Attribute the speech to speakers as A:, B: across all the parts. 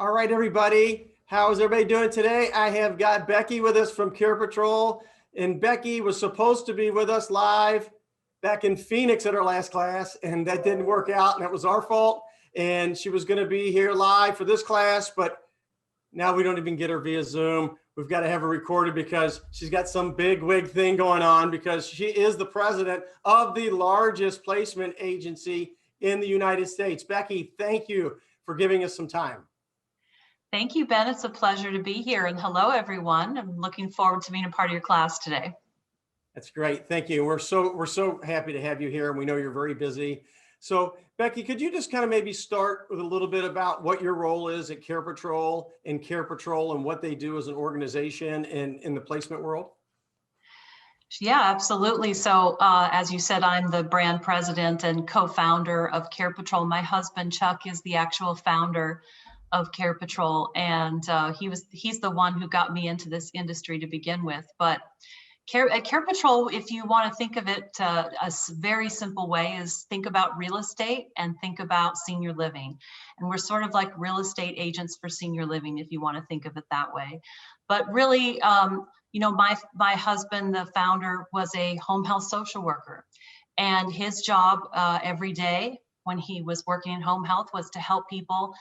A: All right, everybody. How's everybody doing today? I have got Becky with us from Care Patrol, and Becky was supposed to be with us live back in Phoenix at our last class, and that didn't work out, and that was our fault. And she was going to be here live for this class, but now we don't even get her via Zoom. We've got to have her recorded because she's got some big wig thing going on because she is the president of the largest placement agency in the United States. Becky, thank you for giving us some time.
B: Thank you, Ben. It's a pleasure to be here. And hello, everyone. I'm looking forward to being a part of your class today.
A: That's great. Thank you. We're so happy to have you here, and we know you're very busy. So, Becky, could you just kind of maybe start with a little bit about what your role is at Care Patrol and what they do as an organization in the placement world?
B: Yeah, absolutely. So as you said, I'm the brand president and co-founder of Care Patrol. My husband, Chuck, is the actual founder of Care Patrol, and he's the one who got me into this industry to begin with. But at Care Patrol, if you want to think of it a very simple way, is think about real estate and think about senior living. And we're sort of like real estate agents for senior living, if you want to think of it that way. But really, you know, my husband, the founder, was a home health social worker. And his job every day when he was working in home health was to help people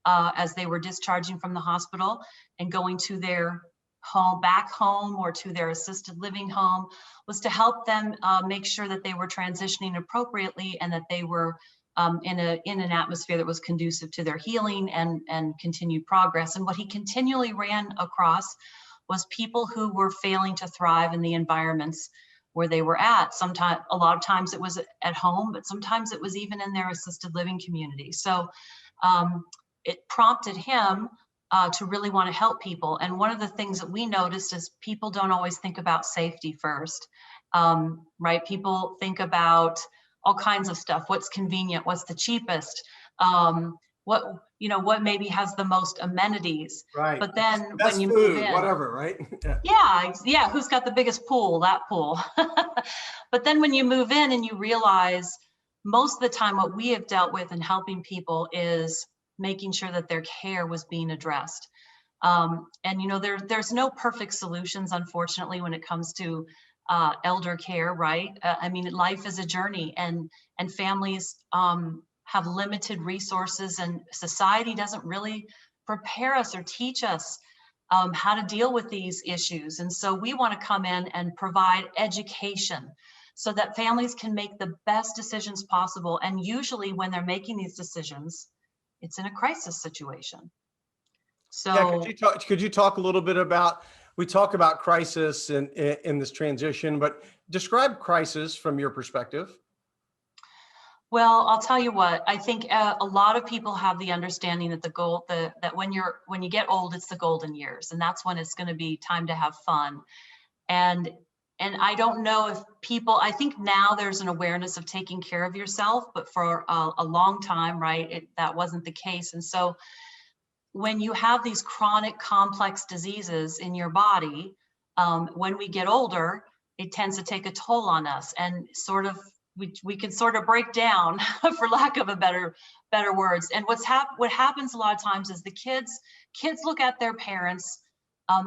B: as they were discharging from the hospital and going to their home, back home, or to their assisted living home, was to help them make sure that they were transitioning appropriately and that they were in an atmosphere that was conducive to their healing and continued progress. And what he continually ran across was people who were failing to thrive in the environments where they were at. Sometimes, a lot of times it was at home, but sometimes it was even in their assisted living community. So it prompted him to really want to help people. And one of the things that we noticed is people don't always think about safety first, right? People think about all kinds of stuff. What's convenient? What's the cheapest? What maybe has the most amenities?
A: Right.
B: But then
A: best
B: when you
A: food,
B: move in,
A: whatever, right?
B: yeah. Who's got the biggest pool? That pool. But then when you move in and you realize most of the time what we have dealt with in helping people is making sure that their care was being addressed. And you know, there's no perfect solutions, unfortunately, when it comes to elder care, right? I mean, life is a journey, and families have limited resources, and society doesn't really prepare us or teach us how to deal with these issues. And so we want to come in and provide education so that families can make the best decisions possible. And usually when they're making these decisions, it's in a crisis situation. So
A: yeah, could you talk a little bit about, we talk about crisis in this transition, but describe crisis from your perspective.
B: Well, I'll tell you what, I think a lot of people have the understanding that that when you get old, it's the golden years, and that's when it's going to be time to have fun. And I don't know if people, I think now there's an awareness of taking care of yourself, but for a long time, right, that wasn't the case. And so when you have these chronic complex diseases in your body, when we get older, it tends to take a toll on us, and sort of we can sort of break down for lack of a better words. And what happens a lot of times is the kids look at their parents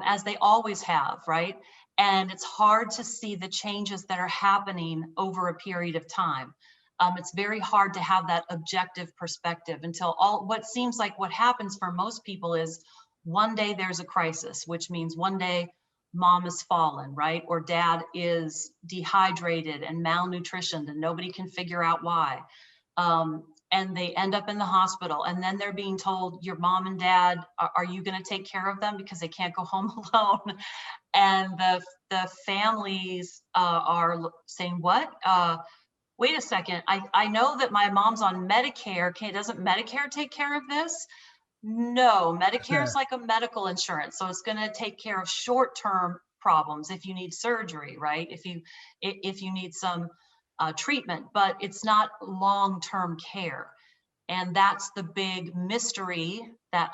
B: as they always have, right? And it's hard to see the changes that are happening over a period of time. It's very hard to have that objective perspective until what seems like what happens for most people is one day there's a crisis, which means one day mom has fallen, right? Or dad is dehydrated and malnutritioned and nobody can figure out why. And they end up in the hospital, and then they're being told, your mom and dad, are you going to take care of them because they can't go home alone? And the families are saying, what? Wait a second, I know that my mom's on Medicare. Doesn't Medicare take care of this? No, Medicare is like a medical insurance. So it's going to take care of short-term problems if you need surgery, right? If you need some treatment, but it's not long-term care. And that's the big mystery that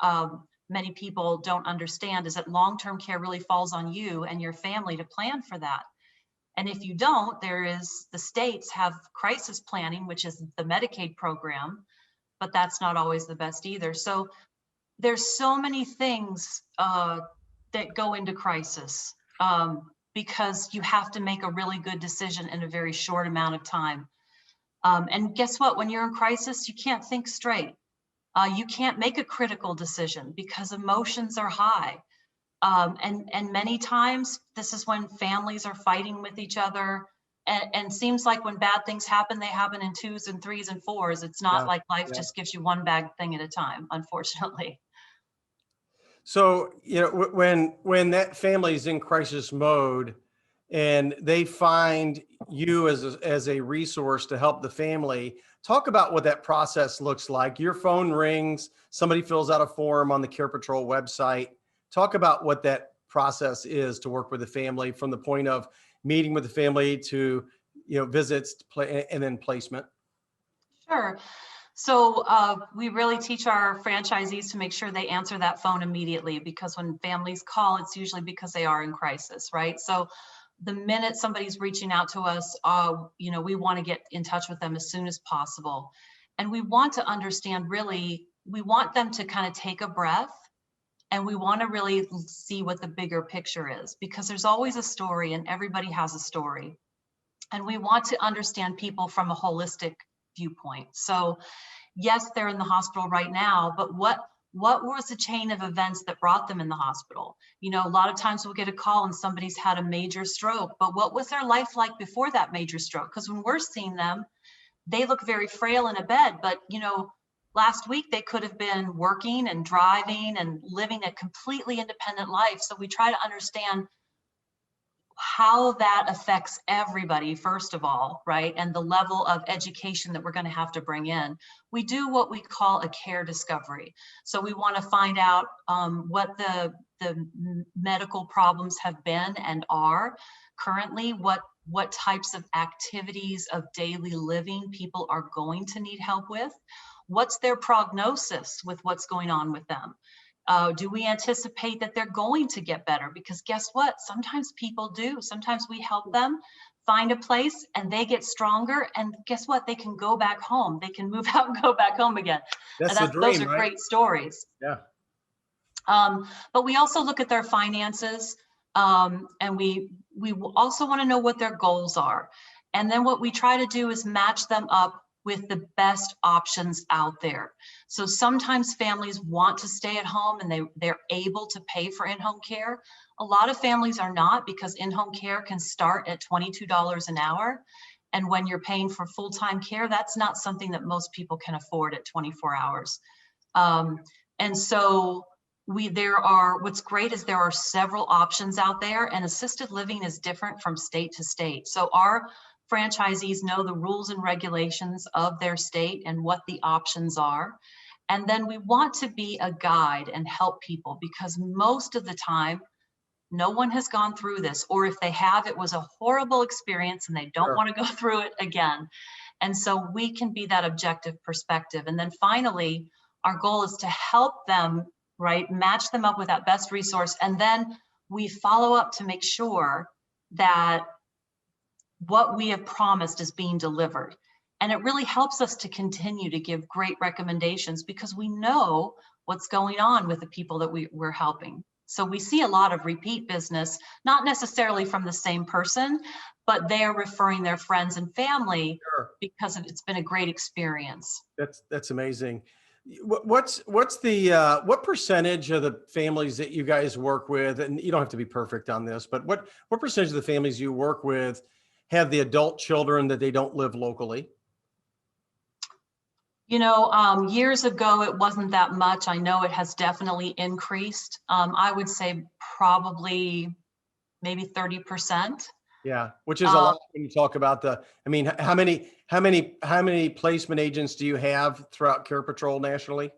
B: many people don't understand, is that long-term care really falls on you and your family to plan for that. And if you don't, the states have crisis planning, which is the Medicaid program, but that's not always the best either. So there's so many things that go into crisis, because you have to make a really good decision in a very short amount of time. And guess what? When you're in crisis, you can't think straight. You can't make a critical decision because emotions are high. And many times this is when families are fighting with each other. And seems like when bad things happen, they happen in twos and threes and fours. It's not
A: Yeah,
B: like life
A: yeah.
B: just gives you one bad thing at a time, unfortunately.
A: So, when that family is in crisis mode and they find you as a resource to help the family, talk about what that process looks like. Your phone rings, somebody fills out a form on the Care Patrol website. Talk about what that process is to work with the family from the point of meeting with the family to, visits and then placement.
B: Sure. So we really teach our franchisees to make sure they answer that phone immediately, because when families call, it's usually because they are in crisis, right? So the minute somebody's reaching out to us, we want to get in touch with them as soon as possible. And we want to understand, really, we want them to kind of take a breath, and we want to really see what the bigger picture is, because there's always a story and everybody has a story. And we want to understand people from a holistic viewpoint. So yes, they're in the hospital right now, but what was the chain of events that brought them in the hospital? A lot of times we'll get a call and somebody's had a major stroke, but what was their life like before that major stroke? Because when we're seeing them, they look very frail in a bed, but last week they could have been working and driving and living a completely independent life. So we try to understand how that affects everybody, first of all, right? And the level of education that we're going to have to bring in. We do what we call a care discovery. So we want to find out what the medical problems have been and are currently, what types of activities of daily living people are going to need help with, what's their prognosis with what's going on with them. Do we anticipate that they're going to get better? Because guess what? Sometimes people do. Sometimes we help them find a place and they get stronger. And guess what? They can go back home. They can move out and go back home again.
A: That's the
B: Those
A: dream,
B: are
A: right?
B: great stories.
A: Yeah.
B: But we also look at their finances, and we also want to know what their goals are. And then what we try to do is match them up with the best options out there. So sometimes families want to stay at home and they're able to pay for in-home care. A lot of families are not, because in-home care can start at $22 an hour. And when you're paying for full-time care, that's not something that most people can afford at 24 hours. And so what's great is there are several options out there, and assisted living is different from state to state. So our franchisees know the rules and regulations of their state and what the options are. And then we want to be a guide and help people, because most of the time, no one has gone through this, or if they have, it was a horrible experience and they don't
A: Sure.
B: want to go through it again. And so we can be that objective perspective. And then finally, our goal is to help them, right, match them up with that best resource. And then we follow up to make sure that what we have promised is being delivered. And it really helps us to continue to give great recommendations, because we know what's going on with the people that we're helping. So we see a lot of repeat business, not necessarily from the same person, but they're referring their friends and family.
A: Sure.
B: Because it's been a great experience.
A: That's amazing. What's what percentage of the families that you guys work with, and you don't have to be perfect on this, but what percentage of the families you work with have the adult children that they don't live locally?
B: Years ago, it wasn't that much. I know it has definitely increased. I would say probably maybe 30%.
A: Yeah, which is a
B: Um,
A: lot when you talk about how many placement agents do you have throughout Care Patrol nationally?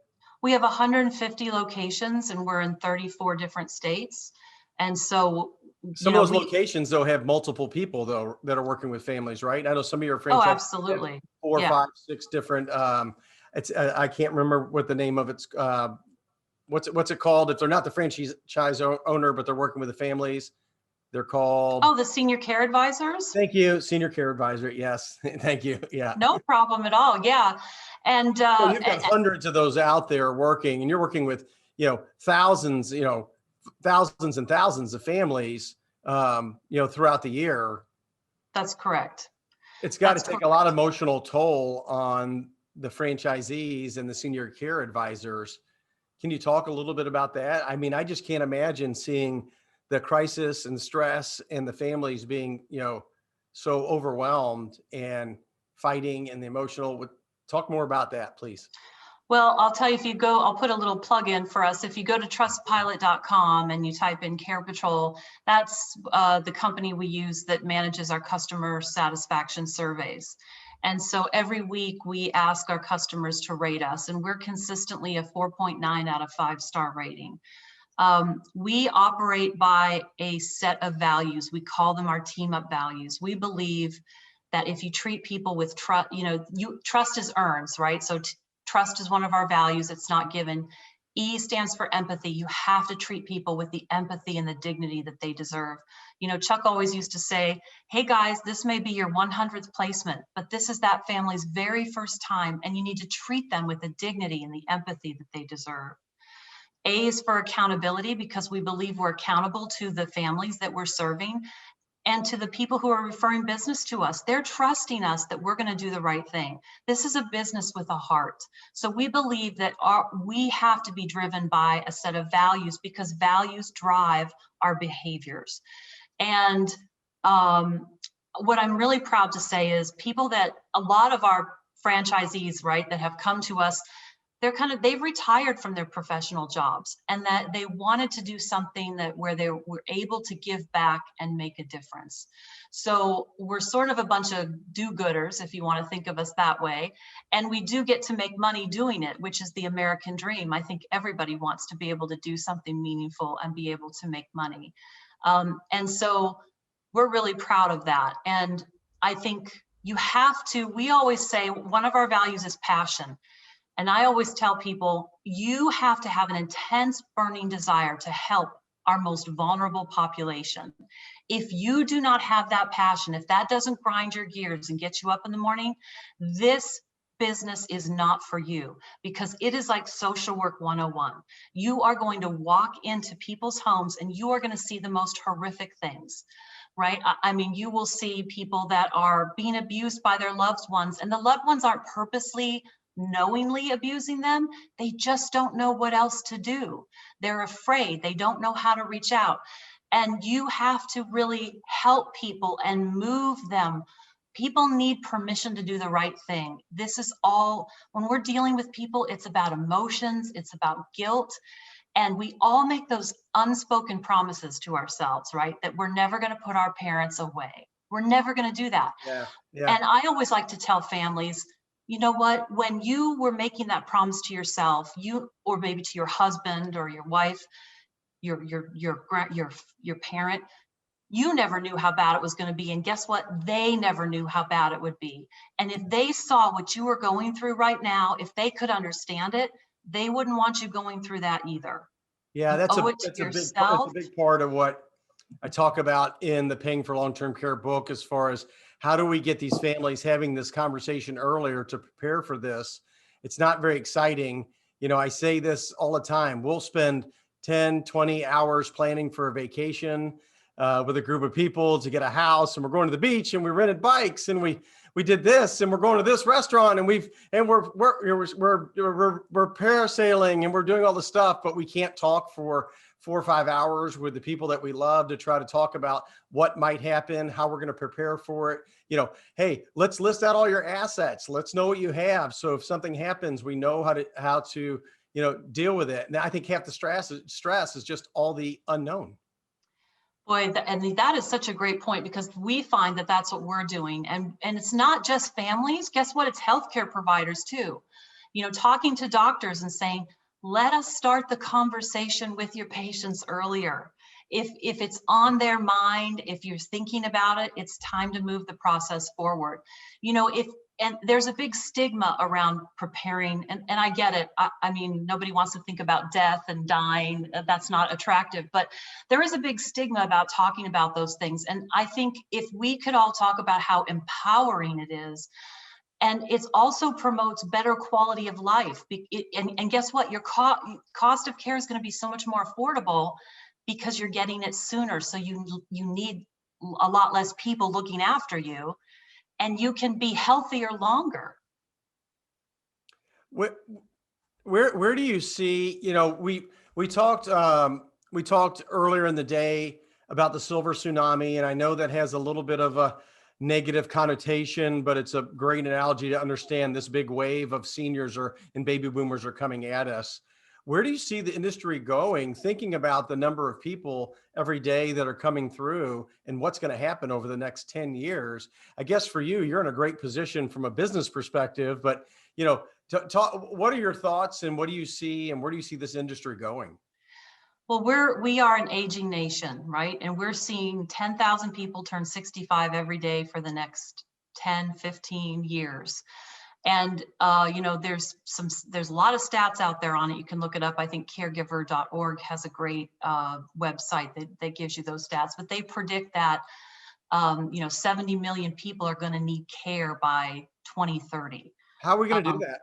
B: we have 150 locations and we're in 34 different states. And so,
A: Some of those locations though have multiple people though that are working with families, right? I know some of your
B: oh,
A: franchises have
B: absolutely.
A: 4,
B: Yeah.
A: 5, 6 different. It's I can't remember what the name of it's. What's it called? If they're not the franchise owner, but they're working with the families, they're called.
B: Oh, the senior care advisors?
A: Thank you, senior care advisor. Yes, thank you. Yeah.
B: No problem at all. Yeah. And
A: So you've got hundreds of those out there working, and you're working with thousands, thousands and thousands of families, throughout the year.
B: That's correct.
A: It's got to
B: That's
A: take
B: correct.
A: a lot of emotional toll on the franchisees and the senior care advisors. Can you talk a little bit about that? I mean, I just can't imagine seeing the crisis and stress and the families being, so overwhelmed and fighting and the emotional. Talk more about that, please.
B: Well, I'll tell you, I'll put a little plug in for us. If you go to trustpilot.com and you type in Care Patrol, that's the company we use that manages our customer satisfaction surveys. And so every week we ask our customers to rate us, and we're consistently a 4.9 out of 5-star rating. We operate by a set of values. We call them our team up values. We believe that if you treat people with trust, trust is earned, right? So trust is one of our values. It's not given. E stands for empathy. You have to treat people with the empathy and the dignity that they deserve. Chuck always used to say, hey guys, this may be your 100th placement, but this is that family's very first time, and you need to treat them with the dignity and the empathy that they deserve. A is for accountability, because we believe we're accountable to the families that we're serving and to the people who are referring business to us. They're trusting us that we're going to do the right thing. This is a business with a heart. So we believe that we have to be driven by a set of values, because values drive our behaviors. And what I'm really proud to say is a lot of our franchisees, right, that have come to us, they've retired from their professional jobs, and that they wanted to do something where they were able to give back and make a difference. So we're sort of a bunch of do-gooders, if you want to think of us that way. And we do get to make money doing it, which is the American dream. I think everybody wants to be able to do something meaningful and be able to make money. And so we're really proud of that. And I think we always say one of our values is passion. And I always tell people, you have to have an intense burning desire to help our most vulnerable population. If you do not have that passion, if that doesn't grind your gears and get you up in the morning, this business is not for you, because it is like social work 101. You are going to walk into people's homes and you are going to see the most horrific things. Right? I mean, you will see people that are being abused by their loved ones, and the loved ones aren't purposely knowingly abusing them. They just don't know what else to do. They're afraid. They don't know how to reach out. And you have to really help people and move them. People need permission to do the right thing. This is all, when we're dealing with people, it's about emotions, it's about guilt. And we all make those unspoken promises to ourselves, right? That we're never going to put our parents away. We're never going to do that.
A: Yeah.
B: And I always like to tell families, you know what, when you were making that promise to yourself, or maybe to your husband or your wife, your parent, you never knew how bad it was going to be. And guess what? They never knew how bad it would be. And if they saw what you were going through right now, if they could understand it, they wouldn't want you going through that either.
A: Yeah, that's a big part of what I talk about in the Paying for Long-Term Care book, as far as how do we get these families having this conversation earlier to prepare for this. It's not very exciting. I say this all the time. We'll spend 10, 20 hours planning for a vacation with a group of people to get a house, and we're going to the beach, and we rented bikes, and we did this, and we're going to this restaurant, and we're parasailing, and we're doing all the stuff, but we can't talk for 4 or 5 hours with the people that we love to try to talk about what might happen, how we're going to prepare for it. Hey, let's list out all your assets. Let's know what you have. So if something happens, we know how to deal with it. And I think half the stress is just all the unknown.
B: Boy, and that is such a great point, because we find that that's what we're doing. And it's not just families. Guess what? It's healthcare providers too. Talking to doctors and saying, let us start the conversation with your patients earlier. If it's on their mind, if you're thinking about it, it's time to move the process forward. And there's a big stigma around preparing, and I get it. I mean, nobody wants to think about death and dying. That's not attractive, but there is a big stigma about talking about those things. And I think if we could all talk about how empowering it is, And it also promotes better quality of life. And guess what? Your cost of care is going to be so much more affordable because you're getting it sooner. So you need a lot less people looking after you, and you can be healthier longer.
A: Where, where do you see, we talked earlier in the day about the silver tsunami, and I know that has a little bit of a negative connotation, but it's a great analogy to understand this big wave of seniors and baby boomers are coming at us. Where do you see the industry going, thinking about the number of people every day that are coming through and what's going to happen over the next 10 years? I guess for you, you're in a great position from a business perspective, but what are your thoughts and what do you see and where do you see this industry going?
B: Well, we are an aging nation, right? And we're seeing 10,000 people turn 65 every day for the next 10, 15 years. And there's a lot of stats out there on it. You can look it up. I think caregiver.org has a great website that gives you those stats, but they predict that 70 million people are going to need care by 2030.
A: How are we going to do that?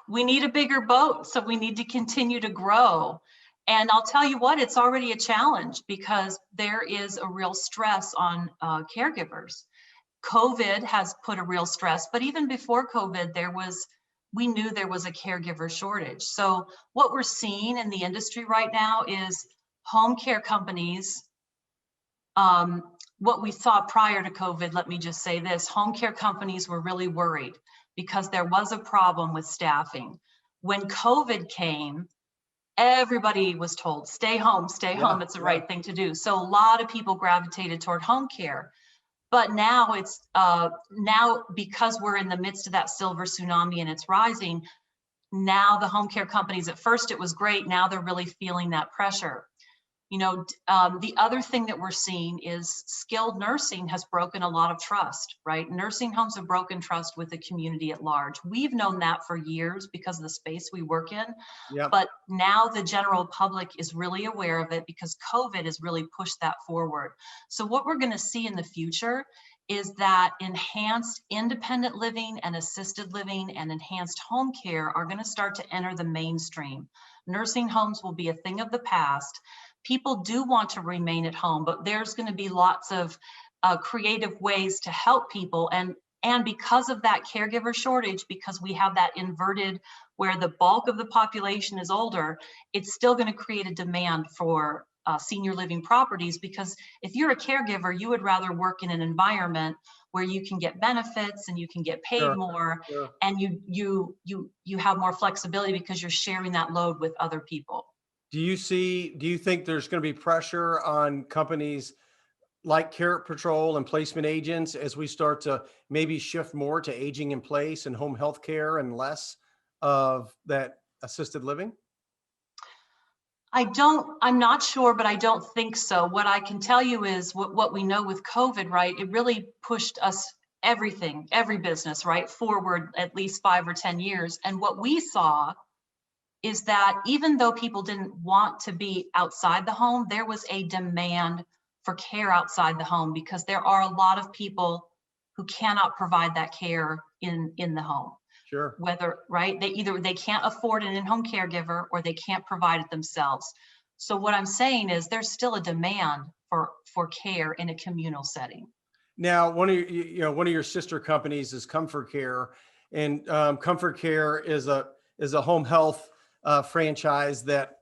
B: We need a bigger boat, so we need to continue to grow. And I'll tell you what, it's already a challenge because there is a real stress on caregivers. COVID has put a real stress, but even before COVID, we knew there was a caregiver shortage. So what we're seeing in the industry right now is home care companies. What we saw prior to COVID, let me just say this, home care companies were really worried because there was a problem with staffing. When COVID came, everybody was told, stay home, it's the right thing to do. So a lot of people gravitated toward home care. But now now because we're in the midst of that silver tsunami and it's rising, now the home care companies, at first it was great, now they're really feeling that pressure. The other thing that we're seeing is skilled nursing has broken a lot of trust, right? Nursing homes have broken trust with the community at large. We've known that for years because of the space we work in, but now the general public is really aware of it because COVID has really pushed that forward. So what we're going to see in the future is that enhanced independent living and assisted living and enhanced home care are going to start to enter the mainstream. Nursing homes will be a thing of the past. People do want to remain at home, but there's going to be lots of creative ways to help people. And because of that caregiver shortage, because we have that inverted where the bulk of the population is older, it's still going to create a demand for senior living properties, because if you're a caregiver, you would rather work in an environment where you can get benefits and you can get paid more, and you have more flexibility because you're sharing that load with other people.
A: Do you think there's going to be pressure on companies like Care Patrol and placement agents as we start to maybe shift more to aging in place and home health care and less of that assisted living?
B: I'm not sure, but I don't think so. What I can tell you is what we know with COVID, right? It really pushed us every business, right, forward at least 5 or 10 years. And what we saw is that even though people didn't want to be outside the home, there was a demand for care outside the home because there are a lot of people who cannot provide that care in the home.
A: Sure.
B: Whether, right, they can't afford an in-home caregiver or they can't provide it themselves. So what I'm saying is there's still a demand for care in a communal setting.
A: Now, one of your sister companies is Comfort Care, and Comfort Care is a home health franchise that.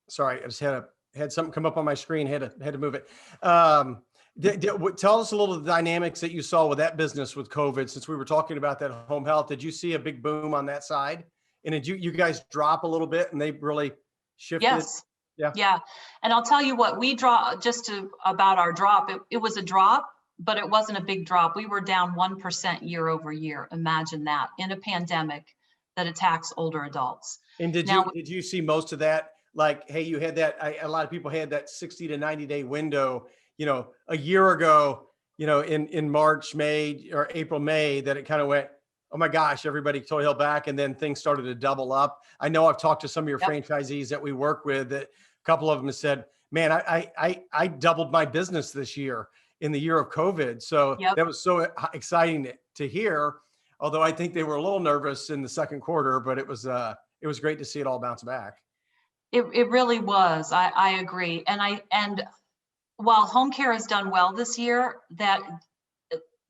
A: Sorry, I just had something come up on my screen. Had to move it. Tell us a little of the dynamics that you saw with that business with COVID, since we were talking about that home health. Did you see a big boom on that side? And did you guys drop a little bit and they really shifted?
B: Yes. Yeah. And I'll tell you what, about our drop, it was a drop, but it wasn't a big drop. We were down 1% year over year. Imagine that in a pandemic that attacks older adults.
A: And did you see most of that? Like, hey, you had that, a lot of people had that 60 to 90 day window, a year ago, in March, May, or April, May, that it kind of went, oh my gosh, everybody totally held back. And then things started to double up. I know I've talked to some of your franchisees that we work with, that a couple of them have said, man, I doubled my business this year. in the year of COVID. So
B: Yep.
A: that was so exciting to hear. Although I think they were a little nervous in the second quarter, but it was great to see it all bounce back.
B: It really was. I agree. And while home care has done well this year, that,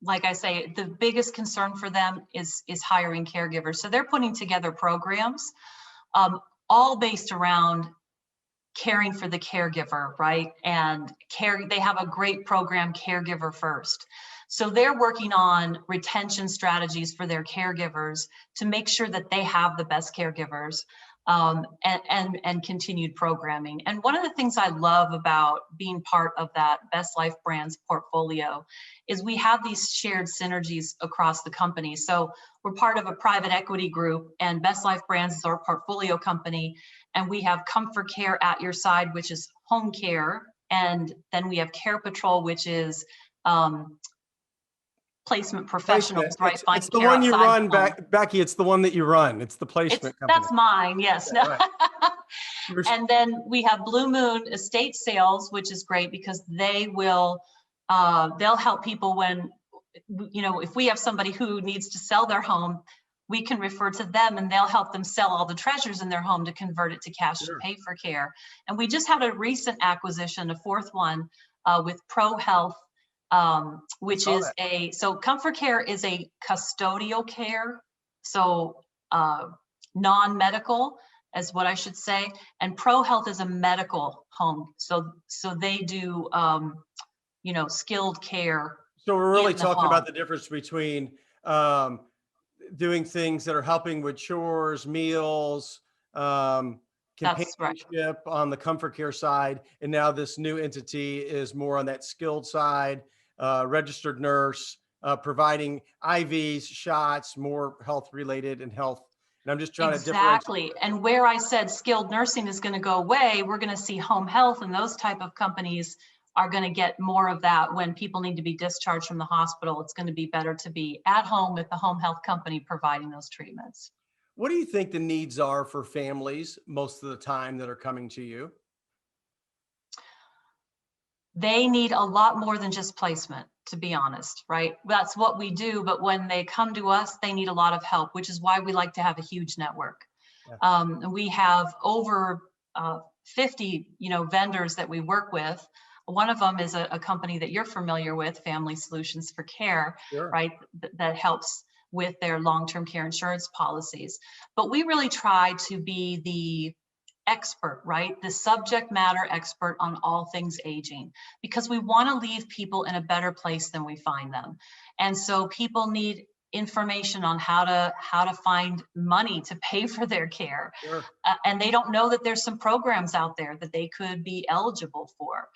B: like I say, the biggest concern for them is hiring caregivers. So they're putting together programs, all based around caring for the caregiver, right? And they have a great program, Caregiver First. So they're working on retention strategies for their caregivers to make sure that they have the best caregivers, and continued programming. And one of the things I love about being part of that Best Life Brands portfolio is we have these shared synergies across the company. So we're part of a private equity group, and Best Life Brands is our portfolio company. And we have Comfort Care at Your Side, which is home care. And then we have Care Patrol, which is placement professionals, right? Find
A: It's the
B: care
A: one you
B: outside
A: run,
B: the home.
A: Becky. It's the one that you run. It's the placement company.
B: That's mine, yes.
A: Yeah, right.
B: And then we have Blue Moon Estate Sales, which is great because they will, they'll help people when, if we have somebody who needs to sell their home, we can refer to them and they'll help them sell all the treasures in their home to convert it to cash to pay for care. And we just had a recent acquisition, a fourth one, with Pro Health, which is so Comfort Care is a custodial care. So non-medical is what I should say. And Pro Health is a medical home. So they do, skilled care.
A: So we're really talking about the difference between doing things that are helping with chores, meals, companionship on the Comfort Care side. And now this new entity is more on that skilled side, registered nurse, providing IVs, shots, more health related and health. And I'm just trying to differentiate.
B: And where I said skilled nursing is going to go away, we're going to see home health and those type of companies are going to get more of that. When people need to be discharged from the hospital, it's going to be better to be at home with the home health company providing those treatments.
A: What do you think the needs are for families most of the time that are coming to you?
B: They need a lot more than just placement, to be honest, right? That's what we do. But when they come to us, they need a lot of help, which is why we like to have a huge network. Yeah. We have over 50, vendors that we work with. One of them is a company that you're familiar with, Family Solutions for Care, sure. Right? That helps with their long-term care insurance policies. But we really try to be the expert, right? The subject matter expert on all things aging, because we want to leave people in a better place than we find them. And so people need information on how to find money to pay for their care. Sure. And they don't know that there's some programs out there that they could be eligible for.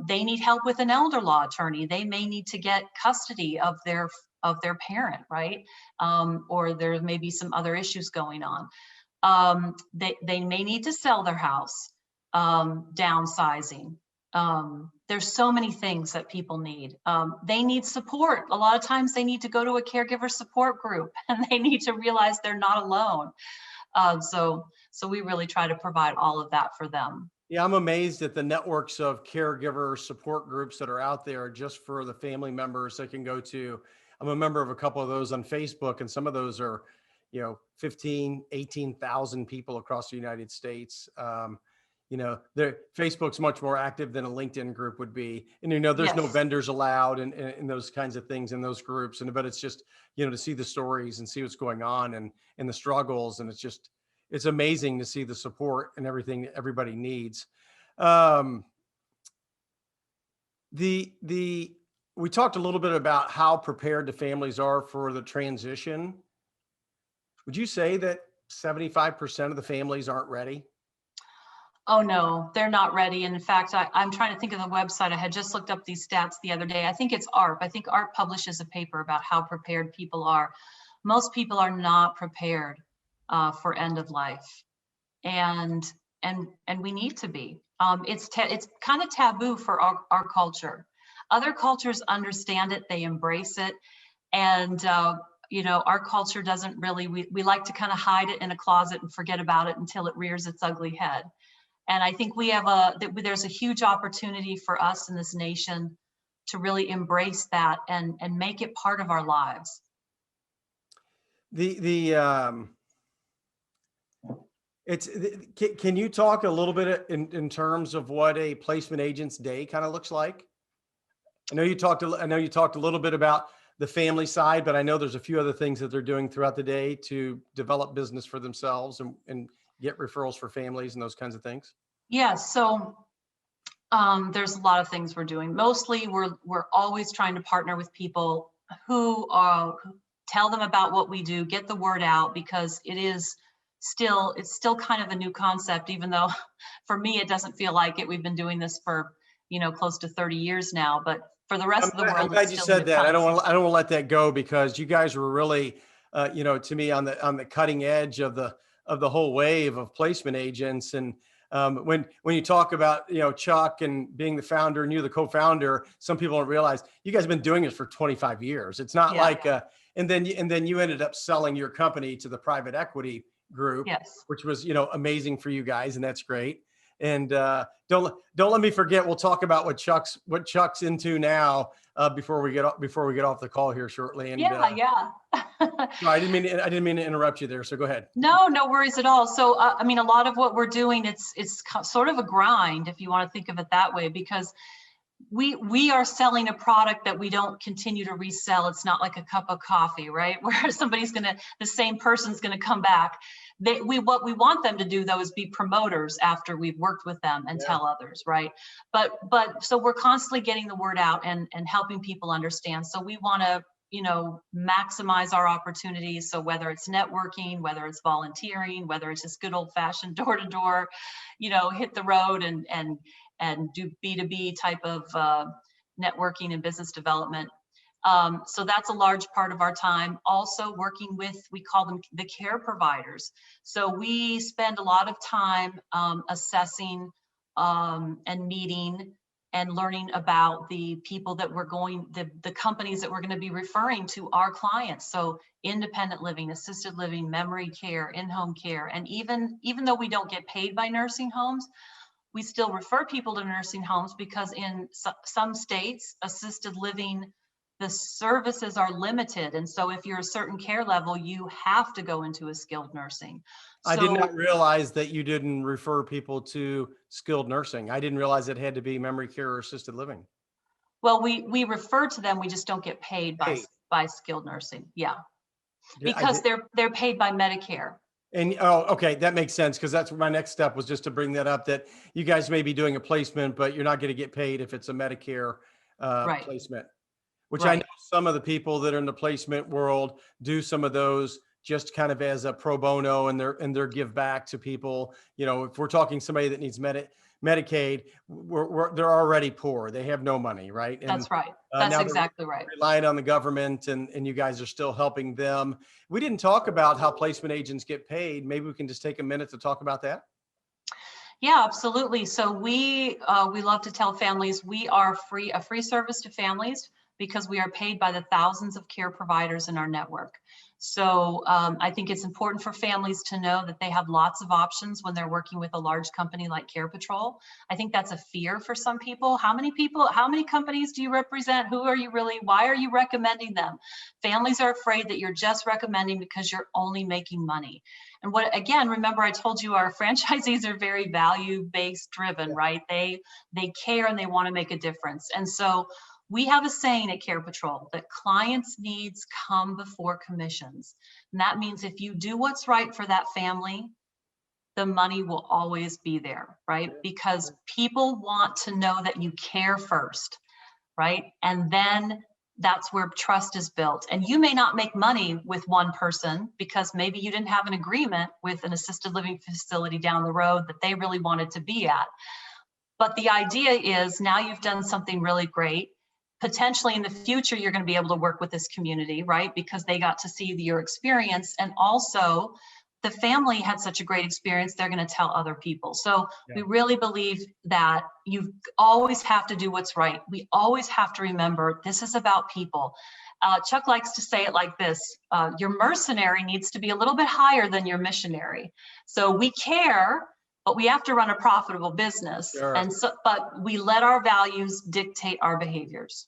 B: They need help with an elder law attorney. They may need to get custody of their parent, right? Or there may be some other issues going on. They may need to sell their house, downsizing. There's so many things that people need. They need support. A lot of times they need to go to a caregiver support group and they need to realize they're not alone. So we really try to provide all of that for them.
A: Yeah, I'm amazed at the networks of caregiver support groups that are out there just for the family members they can go to. I'm a member of a couple of those on Facebook, and some of those are 15, 18,000 people across the United States. Facebook's much more active than a LinkedIn group would be. And, there's yes. no vendors allowed and those kinds of things in those groups. But it's just, to see the stories and see what's going on and the struggles. And it's amazing to see the support and everything that everybody needs. We talked a little bit about how prepared the families are for the transition. Would you say that 75% of the families aren't ready?
B: Oh, no, they're not ready. And in fact, I'm trying to think of the website. I had just looked up these stats the other day. I think it's ARP. I think ARP publishes a paper about how prepared people are. Most people are not prepared for end of life. And we need to be. It's kind of taboo for our culture. Other cultures understand it, they embrace it. And our culture doesn't really, we like to kind of hide it in a closet and forget about it until it rears its ugly head. And I think we have there's a huge opportunity for us in this nation to really embrace that and make it part of our lives.
A: Can you talk a little bit in terms of what a placement agent's day kind of looks like? I know you talked a little bit about the family side, but I know there's a few other things that they're doing throughout the day to develop business for themselves and get referrals for families and those kinds of things.
B: Yeah, so there's a lot of things we're doing. Mostly we're always trying to partner with people who tell them about what we do, get the word out, because it's still kind of a new concept, even though for me it doesn't feel like it. We've been doing this for close to 30 years now, but for the rest of the world,
A: I'm glad you said that. I don't want to let that go, because you guys were really to me on the cutting edge of the whole wave of placement agents. And when you talk about Chuck and being the founder and you're the co-founder, some people don't realize you guys have been doing this for 25 years. It's not like and then you ended up selling your company to the private equity group,
B: yes,
A: which was amazing for you guys, and that's great. And don't let me forget. We'll talk about what Chuck's into now before we get off the call here shortly. And
B: yeah.
A: no, I didn't mean to interrupt you there. So go ahead.
B: No worries at all. So I mean, a lot of what we're doing, it's sort of a grind, if you want to think of it that way, because we are selling a product that we don't continue to resell. It's not like a cup of coffee, right? Where the same person's gonna come back. What we want them to do though is be promoters after we've worked with them and tell others, right? But so we're constantly getting the word out and helping people understand. So we want to maximize our opportunities. So whether it's networking, whether it's volunteering, whether it's just good old fashioned door to door, hit the road and do B2B type of networking and business development. So that's a large part of our time. Also working with, we call them the care providers. So we spend a lot of time assessing and meeting and learning about the people that the companies that we're going to be referring to our clients. So independent living, assisted living, memory care, in-home care. And even though we don't get paid by nursing homes, we still refer people to nursing homes, because in some states, assisted living, the services are limited. And so if you're a certain care level, you have to go into a skilled nursing. So,
A: I did not realize that you didn't refer people to skilled nursing. I didn't realize it had to be memory care or assisted living.
B: Well, we refer to them, we just don't get paid by skilled nursing. Yeah. Because they're paid by Medicare.
A: And okay, that makes sense, because that's my next step was just to bring that up, that you guys may be doing a placement, but you're not going to get paid if it's a Medicare placement, which I know some of the people that are in the placement world do some of those just kind of as a pro bono, and their give back to people. If we're talking somebody that needs Medicaid, they're already poor. They have no money, right? And,
B: that's right. That's exactly right.
A: Relying on the government, and you guys are still helping them. We didn't talk about how placement agents get paid. Maybe we can just take a minute to talk about that.
B: Yeah, absolutely. So we love to tell families we are a free service to families, because we are paid by the thousands of care providers in our network. So I think it's important for families to know that they have lots of options when they're working with a large company like Care Patrol. I think that's a fear for some people. How many companies do you represent? Who are you really? Why are you recommending them? Families are afraid that you're just recommending because you're only making money. And remember I told you our franchisees are very value-based driven, right? They care and they want to make a difference. And so we have a saying at Care Patrol that clients' needs come before commissions. And that means if you do what's right for that family, the money will always be there, right? Because people want to know that you care first, right? And then that's where trust is built. And you may not make money with one person because maybe you didn't have an agreement with an assisted living facility down the road that they really wanted to be at. But the idea is now you've done something really great. Potentially in the future, you're going to be able to work with this community, right? Because they got to see your experience. And also the family had such a great experience, they're going to tell other people. So we really believe that you always have to do what's right. We always have to remember this is about people. Chuck likes to say it like this, your mercenary needs to be a little bit higher than your missionary. So we care, but we have to run a profitable business. Sure. But we let our values dictate our behaviors.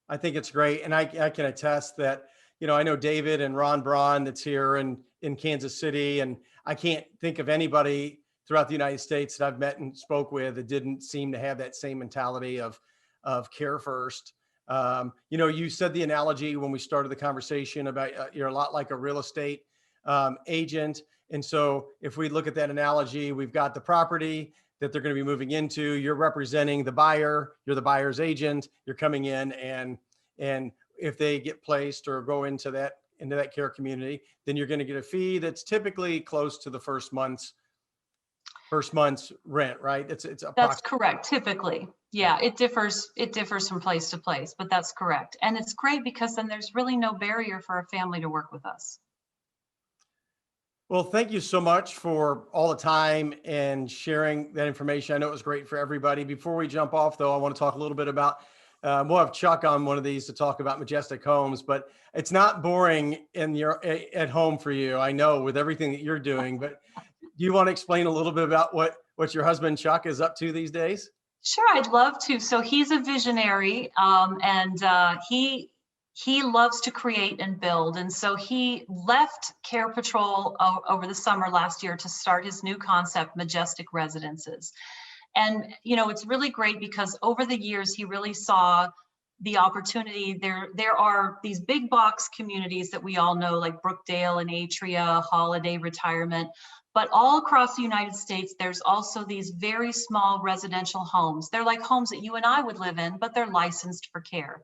A: I think it's great. And I can attest that, I know David and Ron Braun that's here in Kansas City. And I can't think of anybody throughout the United States that I've met and spoke with that didn't seem to have that same mentality of care first. You said the analogy when we started the conversation about you're a lot like a real estate agent. And so if we look at that analogy, we've got the property that they're going to be moving into. You're representing the buyer. You're the buyer's agent. You're coming in and if they get placed or go into that care community, then you're going to get a fee that's typically close to the first month's rent, right? It's
B: That's
A: approximately.
B: correct, typically. Yeah, it differs from place to place, but that's correct. And it's great because then there's really no barrier for a family to work with us.
A: Well, thank you so much for all the time and sharing that information. I know it was great for everybody. Before we jump off, though, I want to talk a little bit about, we'll have Chuck on one of these to talk about Majestic Homes, but it's not boring at home for you. I know with everything that you're doing, but do you want to explain a little bit about what your husband, Chuck, is up to these days?
B: Sure, I'd love to. So he's a visionary, and he loves to create and build. And so he left Care Patrol over the summer last year to start his new concept, Majestic Residences. And, it's really great because over the years, he really saw the opportunity. There are these big box communities that we all know, like Brookdale and Atria, Holiday Retirement. But all across the United States, there's also these very small residential homes. They're like homes that you and I would live in, but they're licensed for care.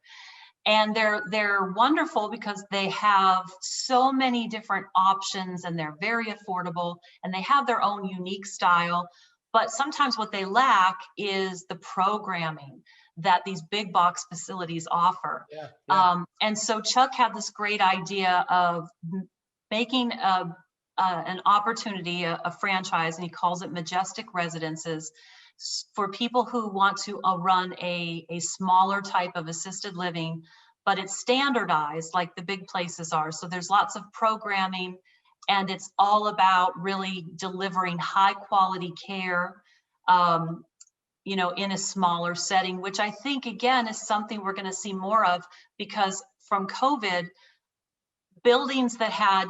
B: And they're wonderful because they have so many different options and they're very affordable and they have their own unique style. But sometimes what they lack is the programming that these big box facilities offer.
A: Yeah.
B: And so Chuck had this great idea of making an opportunity, a franchise, and he calls it Majestic Residences, for people who want to run a smaller type of assisted living, but it's standardized like the big places are. So there's lots of programming and it's all about really delivering high quality care, in a smaller setting, which I think, again, is something we're going to see more of because from COVID, buildings that had,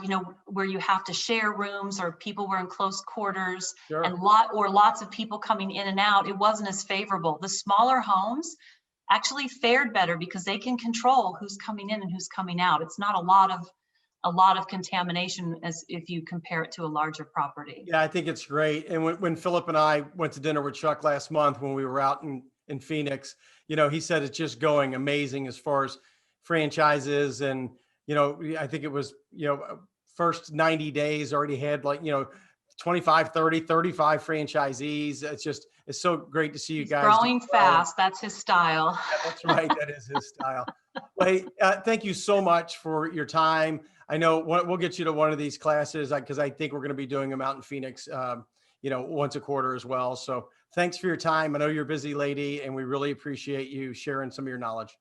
B: where you have to share rooms or people were in close quarters.
A: Sure.
B: And lots of people coming in and out, it wasn't as favorable. The smaller homes actually fared better because they can control who's coming in and who's coming out. It's not a lot of contamination as if you compare it to a larger property.
A: Yeah, I think it's great. And when Philip and I went to dinner with Chuck last month when we were out in Phoenix, he said it's just going amazing as far as franchises. And, I think it was, first 90 days already had 25, 30, 35 franchisees. It's so great to see you guys.
B: Growing fast. That's his style.
A: Yeah, that's right. That is his style. Well, hey, thank you so much for your time. I know we'll get you to one of these classes because I think we're going to be doing them out in Phoenix, once a quarter as well. So thanks for your time. I know you're a busy lady and we really appreciate you sharing some of your knowledge.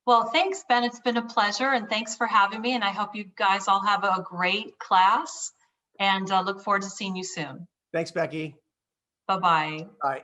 B: Well, thanks, Ben. It's been a pleasure and thanks for having me. And I hope you guys all have a great class and look forward to seeing you soon.
A: Thanks, Becky.
B: Bye-bye.
A: Bye.